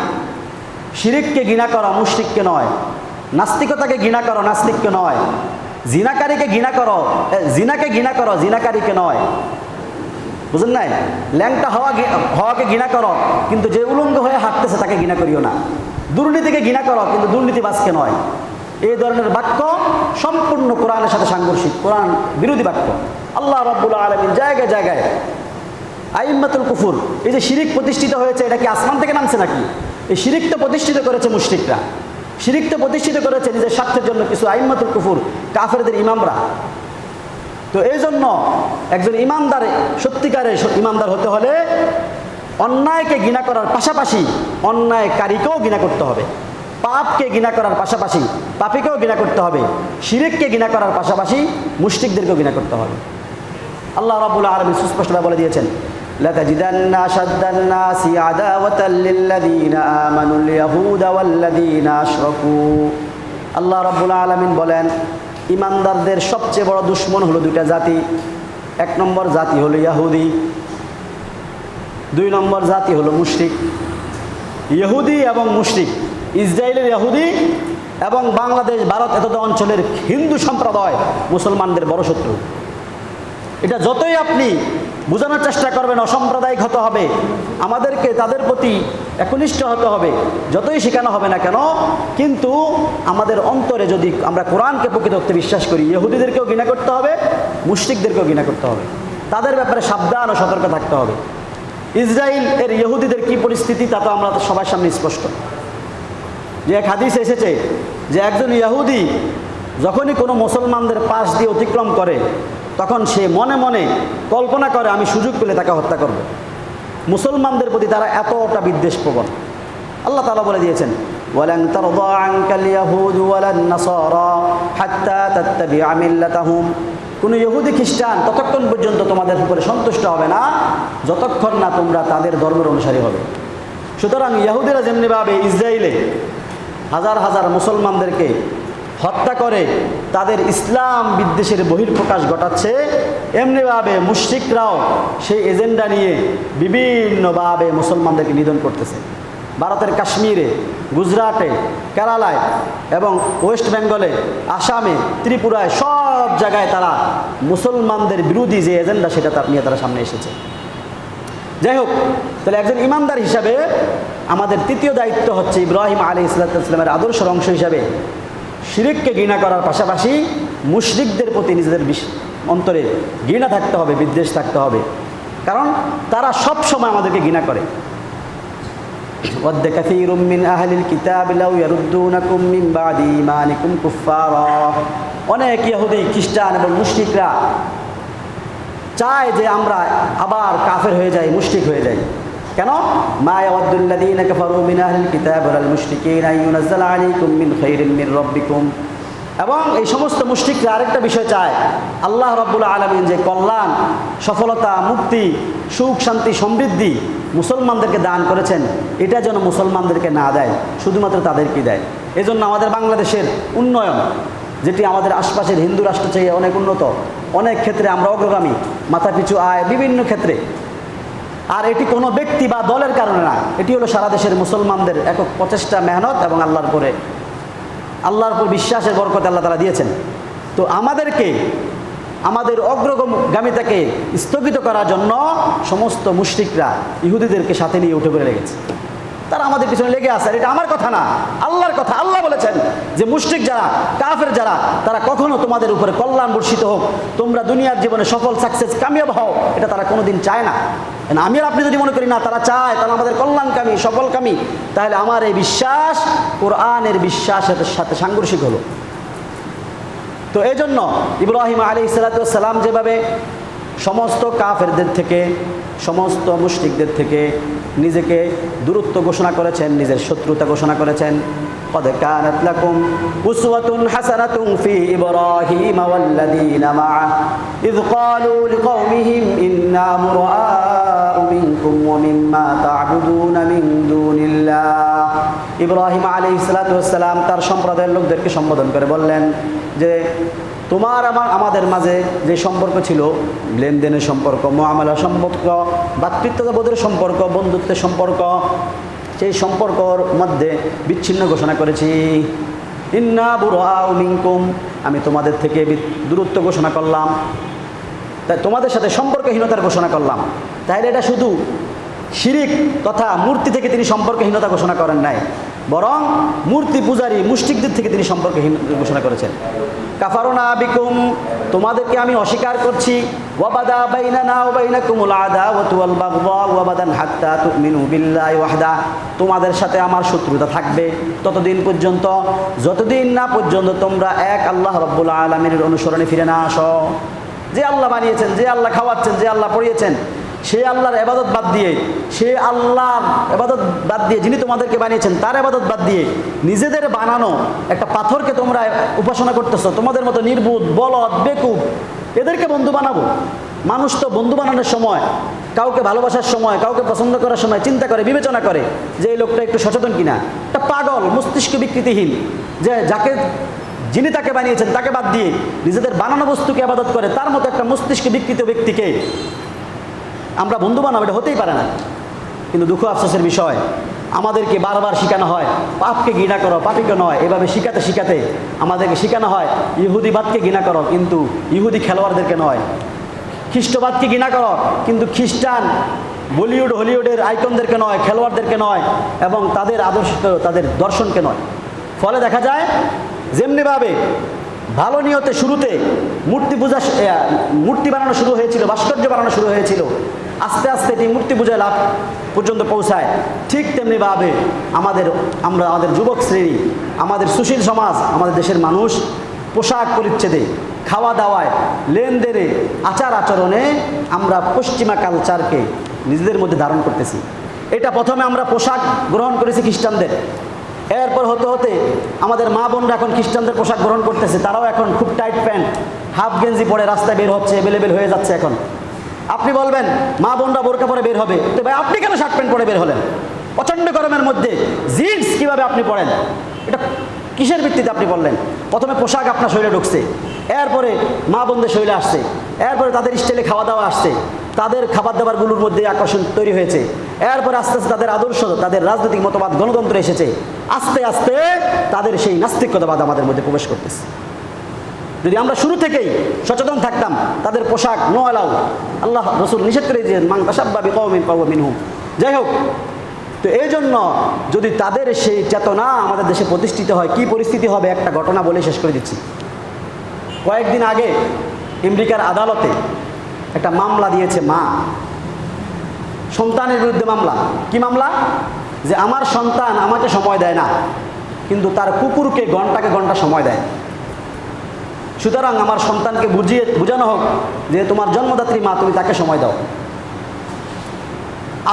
শিরিককে ঘৃণা করো, মুশরিককে নয়। নাস্তিকতাকে ঘৃণা করো, নাস্তিককে নয়। জিনাকারীকে ঘৃণা করো, জিনাকে ঘৃণা করো, জিনাকারীকে নয়। বুঝলেন নাই? ল্যাংটা হওয়াকে ঘৃণা করো, কিন্তু যে উলঙ্গ হয়ে হাঁটতেছে তাকে ঘৃণা করিও না। দুর্নীতিকে ঘৃণা করো, কিন্তু দুর্নীতিবাজকে নয়। এই ধরনের বাক্য সম্পূর্ণ কোরআনের সাথে সাংঘর্ষিক, কোরআন বিরোধী বাক্য। আল্লাহ রাব্বুল আলামিন জায়গায় জায়গায় আইম্মাতুল কুফুর, এই যে শিরিক প্রতিষ্ঠিত হয়েছে, এটা কি আসমান থেকে নামছে নাকি? এই শিরিক তো প্রতিষ্ঠিত করেছে মুশরিকরা, শিরিক তো প্রতিষ্ঠিত করেছে নিজের স্বার্থের জন্য কিছু আইম্মাতুল কুফুর, কাফেরদের ইমামরা। তো এই জন্য একজন ইমানদার, সত্যিকারের ইমানদার হতে হলে অন্যায়কে ঘৃণা করার পাশাপাশি অন্যায়কারীকেও ঘৃণা করতে হবে, পাপকে ঘৃণা করার পাশাপাশি পাপীকেও ঘৃণা করতে হবে, শিরিককে ঘৃণা করার পাশাপাশি মুশরিকদেরকেও ঘৃণা করতে হবে। আল্লাহ রাব্বুল আলামিন সুস্পষ্টভাবে বলে দিয়েছেন, লাতাজিদান্না আশাদ্দান নাসি আদাওয়াতাল লিল্লাযীনা আমানুল ইয়াহুদা ওয়াল্লাযীনা আশরাকু। আল্লাহ রাব্বুল আলামিন বলেন, ইমানদারদের সবচেয়ে বড় দুশমন হলো দুইটা জাতি। এক নম্বর জাতি হলো ইহুদি, দুই নম্বর জাতি হলো মুশরিক। ইহুদি এবং মুশরিক ইসরায়েলের ইহুদি এবং বাংলাদেশ, ভারত এতদ অঞ্চলের হিন্দু সম্প্রদায় মুসলমানদের বড় শত্রু। এটা যতই আপনি বোঝানোর চেষ্টা করবেন অসাম্প্রদায়িক হতে হবে, আমাদেরকে তাদের প্রতি একনিষ্ঠ হতে হবে, যতই শেখানো হবে না কেন, কিন্তু আমাদের অন্তরে যদি আমরা কোরআনকে প্রকৃত অর্থে বিশ্বাস করি, ইহুদিদেরকেও ঘৃণা করতে হবে, মুশরিকদেরকেও ঘৃণা করতে হবে, তাদের ব্যাপারে সাবধান ও সতর্ক থাকতে হবে। ইসরায়েল এর ইহুদিদের কি পরিস্থিতি তা তো আমরা সবার সামনে স্পষ্ট। যে এক হাদিস এসেছে যে একজন ইহুদি যখনই কোনো মুসলমানদের পাশ দিয়ে অতিক্রম করে তখন সে মনে মনে কল্পনা করে আমি সুযোগ পেলে তাকে হত্যা করব। মুসলমানদের প্রতি তারা এতটা বিদ্বেষপ্রবণ। আল্লাহ তাআলা বলে দিয়েছেন, ওয়ালান তারদা আনকাল ইয়াহুদ ওয়ালান নাসারা হাত্তা তাত্তাবিআ মিল্লাতাহুম। কোনো ইহুদি খ্রিস্টান ততক্ষণ পর্যন্ত তোমাদের উপরে সন্তুষ্ট হবে না যতক্ষণ না তোমরা তাদের ধর্মের অনুসারী হবে। সুতরাং ইহুদিরা যেমনিভাবে ইসরায়েলে হাজার হাজার মুসলমানদেরকে হত্যা করে তাদের ইসলাম বিদ্বেষের বহিঃপ্রকাশ ঘটাচ্ছে, এমনিভাবে মুশরিকরাও সেই এজেন্ডা নিয়ে বিভিন্নভাবে মুসলমানদেরকে নিধন করতেছে। ভারতের কাশ্মীরে, গুজরাটে, কেরালায় এবং ওয়েস্ট বেঙ্গলে, আসামে, ত্রিপুরায় সব জায়গায় তারা মুসলমানদের বিরোধী যে এজেন্ডা সেটা নিয়ে তারা সামনে এসেছে। যাই হোক, তাহলে একজন ইমানদার হিসাবে আমাদের তৃতীয় দায়িত্ব হচ্ছে ইব্রাহিম আলাইহিস সালামের আদর্শের অংশ হিসাবে শিরককে ঘৃণা করার পাশাপাশি মুশরিকদের প্রতি নিজেদের অন্তরে ঘৃণা থাকতে হবে, বিদ্বেষ থাকতে হবে, কারণ তারা সব সময় আমাদেরকে ঘৃণা করে। ওয়াদ্দা কাসীরুম মিন আহলিল কিতাব লাউ ইয়ারুদ্দুনাকুম মিন বাদি ঈমানিকুম কুফফারা। অনেক ইহুদি, খ্রিস্টান এবং মুশরিকরা চায় যে আমরা আবার কাফের হয়ে যাই, মুশরিক হয়ে যাই। কেন? মা ইয়াওয়াদ্দুল্লাযীনা কাফারু মিন আহলিল কিতাব ওয়াল মুশরিকিনা আইয়ুনাজ্জালা আলাইকুম মিন খাইরিন মির রাব্বিকুম। এবং এই সমস্ত মুশরিকরা আরেকটা বিষয় চায়, আল্লাহ রাব্বুল আলামিন যে কল্যাণ, সফলতা, মুক্তি, সুখ, শান্তি, সমৃদ্ধি মুসলমানদেরকে দান করেছেন, এটা যেন মুসলমানদেরকে না দেয়, শুধুমাত্র তাদেরকে দেয়। এজন্য আমাদের বাংলাদেশের উন্নয়ন, যেটি আমাদের আশপাশের হিন্দু রাষ্ট্র চেয়ে অনেক উন্নত, অনেক ক্ষেত্রে আমরা অগ্রগামী, মাথাপিছু আয় বিভিন্ন ক্ষেত্রে। আর এটি কোনো ব্যক্তি বা দলের কারণে না, এটি হলো সারা দেশের মুসলমানদের একক প্রচেষ্টা, মেহনত এবং আল্লাহর উপর বিশ্বাসের বরকত আল্লাহ তাআলা দিয়েছেন। তো আমাদেরকে আমাদের অগ্রগামিতাকে স্থগিত করার জন্য সমস্ত মুশরিকরা ইহুদিদেরকে সাথে নিয়ে উঠে পড়ে লেগেছে। তারা আমাদের পিছনে লেগে আছে। আর এটা আমার কথা না, আল্লাহর কথা। আল্লাহ বলেছেন যে মুশরিক যারা, কাফের যারা, তারা কখনো তোমাদের উপরে কল্যাণ বর্ষিত হোক, তোমরা দুনিয়ার জীবনে সফল, সাকসেস, কামিয়াব হও, এটা তারা কোনোদিন চায় না। আমি আর আপনি যদি মনে করি না তারা চায়, তারা আমাদের কল্যাণকামী, সফলকামী, তাহলে আমার এই বিশ্বাস কোরআনের বিশ্বাসের সাথে সাংঘর্ষিক হলো। তো এই জন্য ইব্রাহিম আলাইহিস সালাম যেভাবে সমস্ত কাফেরদের থেকে, সমস্ত মুশরিকদের থেকে নিজেকে দূরত্ব ঘোষণা করেছেন, নিজের শত্রুতা ঘোষণা করেছেন। قد كانت لكم أسوة حسنة في إبراهيم والذين معه إذ قالوا لقومهم إنا براء منكم ومما تعبدون من دون الله। ইব্রাহিম আলাইহিস সালাম তার সম্প্রদায়ের লোকদেরকে সম্বোধন করে বললেন যে তোমার আমাদের মাঝে যে সম্পর্ক ছিল, লেনদেনের সম্পর্ক, মুআমালা সম্পর্ক, ভ্রাতৃত্ববোধের সম্পর্ক, বন্ধুত্বের সম্পর্ক, সেই সম্পর্কর মধ্যে বিচ্ছিন্ন ঘোষণা করেছি। ইন্না বুরাউ মিনকুম, আমি তোমাদের থেকে দূরত্ব ঘোষণা করলাম, তাই তোমাদের সাথে সম্পর্কহীনতার ঘোষণা করলাম। তাহলে এটা শুধু শিরিক তথা মূর্তি থেকে তিনি সম্পর্কহীনতা ঘোষণা করেন নাই, বরং মূর্তি পূজারী মুশরিকদের থেকে তিনি সম্পর্কহীন ঘোষণা করেছেন। কাফারুনা বিকুম, তোমাদেরকে আমি অস্বীকার করছি। ওয়াবাদা বাইনানা ওয়া বাইনাকুমুল আদাওয়াতু ওয়াল বাগদা ওয়াবাদান হাত্তা তুমিনু বিল্লাহি ওয়াহদা, তোমাদের সাথে আমার শত্রুতা থাকবে ততদিন পর্যন্ত যতদিন না পর্যন্ত তোমরা এক আল্লাহ রাব্বুল আলামিনের অনুসরণে ফিরে না আসো। যে আল্লাহ বানিয়েছেন, যে আল্লাহ খাওয়াচ্ছেন, যে আল্লাহ পড়িয়েছেন, সেই আল্লাহর ইবাদত বাদ দিয়ে, সেই আল্লাহর ইবাদত বাদ দিয়ে, যিনি তোমাদেরকে বানিয়েছেন তার ইবাদত বাদ দিয়ে নিজেদের বানানো একটা পাথরকে তোমরা উপাসনা করতেছো। তোমাদের মতো নির্বুধ, বলদ, বেকুব এদেরকে বন্ধু বানাবো। মানুষ তো বন্ধু বানানোর সময়, কাউকে ভালোবাসার সময়, কাউকে পছন্দ করার সময় চিন্তা করে, বিবেচনা করে যে এই লোকটা একটু সচেতন কিনা। একটা পাগল, মস্তিষ্ক বিকৃতিহীন, যে যিনি তাকে বানিয়েছেন তাকে বাদ দিয়ে নিজেদের বানানো বস্তুকে ইবাদত করে, তার মতো একটা মস্তিষ্ক বিকৃত ব্যক্তিকে আমরা বন্ধু বানাবো, এটা হতেই পারে না। কিন্তু দুঃখ আফসোসের বিষয় আমাদেরকে বারবার শেখানো হয় পাপকে ঘৃণা করো, পাপীকে নয়। এভাবে শিখাতে শিখাতে আমাদেরকে শেখানো হয় ইহুদিবাদকে ঘৃণা করো, কিন্তু ইহুদি খেলোয়াড়দেরকে নয়। খ্রিস্টবাদকে ঘৃণা করো, কিন্তু খ্রিস্টান বলিউড হলিউডের আইকনদেরকে নয়, খেলোয়াড়দেরকে নয়, এবং তাদের আদর্শ তাদের দর্শনকে নয়। ফলে দেখা যায় যেমনিভাবে ভালো নিয়তে শুরুতে মূর্তি বানানো শুরু হয়েছিল, ভাস্কর্য বানানো শুরু হয়েছিল, আস্তে আস্তে এটি মূর্তি পূজায় লাভ পর্যন্ত পৌঁছায়। ঠিক তেমনিভাবে আমাদের যুবক শ্রেণী, আমাদের সুশীল সমাজ, আমাদের দেশের মানুষ পোশাক পরিচ্ছেদে, খাওয়া দাওয়ায়, লেনদেনে, আচার আচরণে আমরা পশ্চিমা কালচারকে নিজেদের মধ্যে ধারণ করতেছি। এটা প্রথমে আমরা পোশাক গ্রহণ করেছি খ্রিস্টানদের, এরপর হতে হতে আমাদের মা বোনরা এখন খ্রিস্টানদের পোশাক গ্রহণ করতেছে। তারাও এখন খুব টাইট প্যান্ট, হাফ গেঞ্জি পরে রাস্তায় বের হচ্ছে, অ্যাভেলেবেল হয়ে যাচ্ছে। এখন আপনি বলবেন মা বোনরা বোরকা পরে বের হবে, তো ভাই আপনি কেন শার্ট প্যান্ট পরে বের হলেন? প্রচণ্ড গরমের মধ্যে জিন্স কিভাবে আপনি পরেন? এটা কিসের ভিত্তিতে আপনি বললেন? প্রথমে পোশাক আপনার শরীরে ঢুকছে, এরপরে মা বোনদের শরীরে আসছে, এরপরে তাদের স্টাইলে খাওয়া দাওয়া আসছে, তাদের খাবার দাবারগুলোর মধ্যে আকর্ষণ তৈরি হয়েছে, এরপরে আস্তে আস্তে তাদের আদর্শ, তাদের রাজনৈতিক মতবাদ, গণতন্ত্র এসেছে। আস্তে আস্তে তাদের সেই নাস্তিকতাবাদ আমাদের মধ্যে প্রবেশ করতেছে। যদি আমরা শুরু থেকেই সচেতন থাকতাম, তাদের পোশাক নো অ্যালাউ, আল্লাহ রসুল নিষেধ করে দিয়েছেন মান তাশাব্বাহা বিকওমিন ফাহুয়া মিনহুম। যাই হোক, তো এই জন্য যদি তাদের সেই চেতনা আমাদের দেশে প্রতিষ্ঠিত হয়, কি পরিস্থিতি হবে একটা ঘটনা বলে শেষ করে দিচ্ছি। কয়েকদিন আগে আমেরিকার আদালতে একটা মামলা দিয়েছে মা, সন্তানের বিরুদ্ধে মামলা। কি মামলা? যে আমার সন্তান আমাকে সময় দেয় না, কিন্তু তার কুকুরকে ঘন্টাকে ঘন্টা সময় দেয়। সুতরাং আমার সন্তানকে বোঝানো হোক যে তোমার জন্মদাত্রী মা, তুমি তাকে সময় দাও।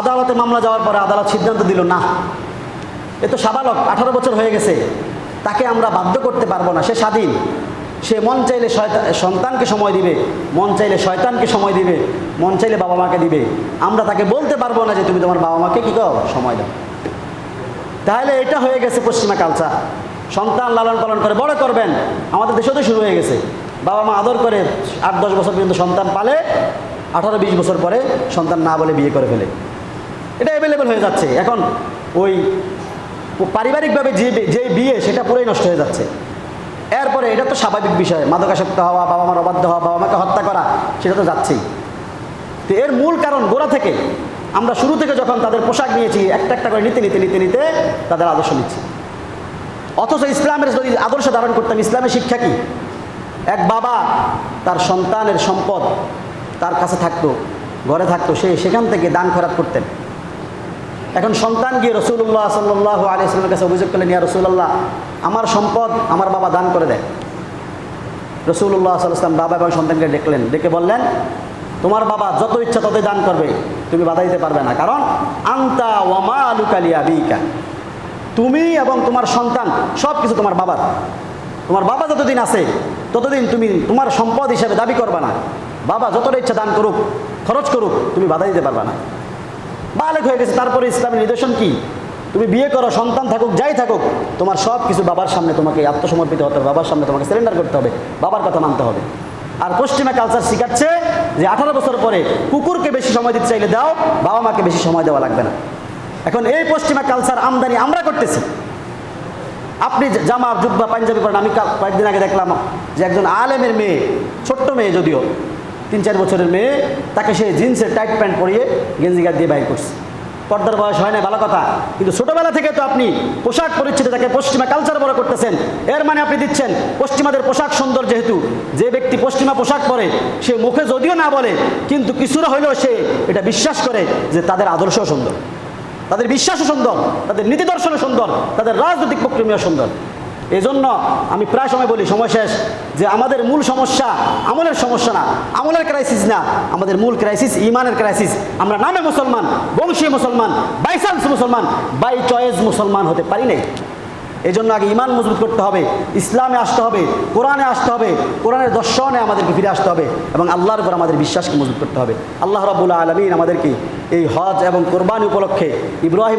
আদালতে মামলা যাওয়ার পরে আদালত সিদ্ধান্ত দিল, না, এ তো সাবালক, 18 বছর হয়ে গেছে, তাকে আমরা বাধ্য করতে পারবো না, সে স্বাধীন, সে মন চাইলে সন্তানকে সময় দিবে, মন চাইলে শয়তানকে সময় দিবে, মন চাইলে বাবা মাকে দিবে। আমরা তাকে বলতে পারবো না যে তুমি তোমার বাবা মাকে কী করো, সময় দাও। তাহলে এটা হয়ে গেছে পশ্চিমা কালচার। সন্তান লালন পালন করে বড় করবেন, আমাদের দেশেও তো শুরু হয়ে গেছে। বাবা মা আদর করে 8-10 বছর পর্যন্ত সন্তান পালে, 18-20 বছর পরে সন্তান না বলে বিয়ে করে ফেলে। এটা অ্যাভেলেবেল হয়ে যাচ্ছে এখন। ওই পারিবারিকভাবে যে বিয়ে, সেটা পুরোই নষ্ট হয়ে যাচ্ছে। এরপরে এটা তো স্বাভাবিক বিষয়, মাদকাসক্ত হওয়া, বাবা মার অবাধ্য হওয়া, বাবা মাকে হত্যা করা, সেটা তো যাচ্ছেই। তো এর মূল কারণ গোড়া থেকে আমরা শুরু থেকে যখন তাদের পোশাক নিয়েছি, একটা একটা করে নিতে নিতে নিতে নিতে তাদের আদর্শ নিচ্ছি। অথচ ইসলামের যদি আদর্শ ধারণ করতাম, ইসলামের শিক্ষা কি? এক বাবা তার সন্তানের সম্পদ তার কাছে থাকতো, ঘরে থাকতো, সেখান থেকে দান খয়রাত করতেন। এখন সন্তান গিয়ে রাসূলুল্লাহ সাল্লাল্লাহু আলাইহি ওয়াসাল্লামের কাছে অভিযোগ করলেন, ইয়া রাসূলুল্লাহ, আমার সম্পদ আমার বাবা দান করে দেয়। রাসূলুল্লাহ সাল্লাল্লাহু আলাইহি ওয়াসাল্লাম বাবা এবং সন্তানকে ডেকলেন, ডেকে বললেন, তোমার বাবা যত ইচ্ছা ততই দান করবে, তুমি বাধা দিতে পারবে না, কারণ আনতা ওয়া মালুকা লিআবিকা, তুমি এবং তোমার সন্তান সব কিছু তোমার বাবার। তোমার বাবা যতদিন আছে ততদিন তুমি তোমার সম্পদ হিসাবে দাবি করবে না। বাবা যতটা ইচ্ছা দান করুক, খরচ করুক, তুমি বাধা দিতে পারবে না। বালেক হয়ে গেছে। তারপরে ইসলামের নিদর্শন কি? তুমি বিয়ে করো, সন্তান থাকুক, যাই থাকুক, তোমার সব কিছু বাবার সামনে তোমাকে আত্মসমর্পিত হতে হবে, বাবার সামনে তোমাকে সারেন্ডার করতে হবে, বাবার কথা মানতে হবে। আর পশ্চিমা কালচার শিখাচ্ছে যে 18 বছর পরে কুকুরকে বেশি সময় দিতে চাইলে দাও, বাবা মাকে বেশি সময় দেওয়া লাগবে না। এখন এই পশ্চিমা কালচার আমদানি আমরা করতেছি। আপনি জামা, জুব্বা, পাঞ্জাবি পরেন। আমি কয়েকদিন আগে দেখলাম যে একজন আলেমের মেয়ে, ছোট্ট মেয়ে যদিও, 3-4 বছরের মেয়ে, তাকে সে জিন্সের টাইট প্যান্ট পরিয়ে গেঞ্জি গায়ে দিয়ে বাইর করছে। পর্দার বয়স হয় না, ভালো কথা, কিন্তু ছোটবেলা থেকে তো আপনি পোশাক পরিচ্ছেদে তাকে পশ্চিমা কালচার বড় করতেছেন। এর মানে আপনি দিচ্ছেন পশ্চিমাদের পোশাক সুন্দর। যেহেতু যে ব্যক্তি পশ্চিমা পোশাক পরে, সে মুখে যদিও না বলে, কিন্তু কিছুটা হলেও সে এটা বিশ্বাস করে যে তাদের আদর্শ সুন্দর, তাদের বিশ্বাসও সুন্দর, তাদের নীতি দর্শনও সুন্দর, তাদের রাজনৈতিক প্রক্রিয়া সুন্দর। এই জন্য আমি প্রায় সময় বলি, সময় শেষ, যে আমাদের মূল সমস্যা আমলের সমস্যা না, আমলের ক্রাইসিস না, আমাদের মূল ক্রাইসিস ইমানের ক্রাইসিস। আমরা নামে মুসলমান, বংশীয় মুসলমান, বাই চান্স মুসলমান, বাই চয়েস মুসলমান হতে পারি নাই। এই জন্য আগে ইমান মজবুত করতে হবে, ইসলামে আসতে হবে, কোরআনে আসতে হবে, কোরআনের দর্শনে আমাদেরকে ফিরে আসতে হবে, এবং আল্লাহর উপর আমাদের বিশ্বাসকে মজবুত করতে হবে। আল্লাহ রাব্বুল আলামিন আমাদেরকে এই হজ এবং কোরবানি উপলক্ষে ইব্রাহিম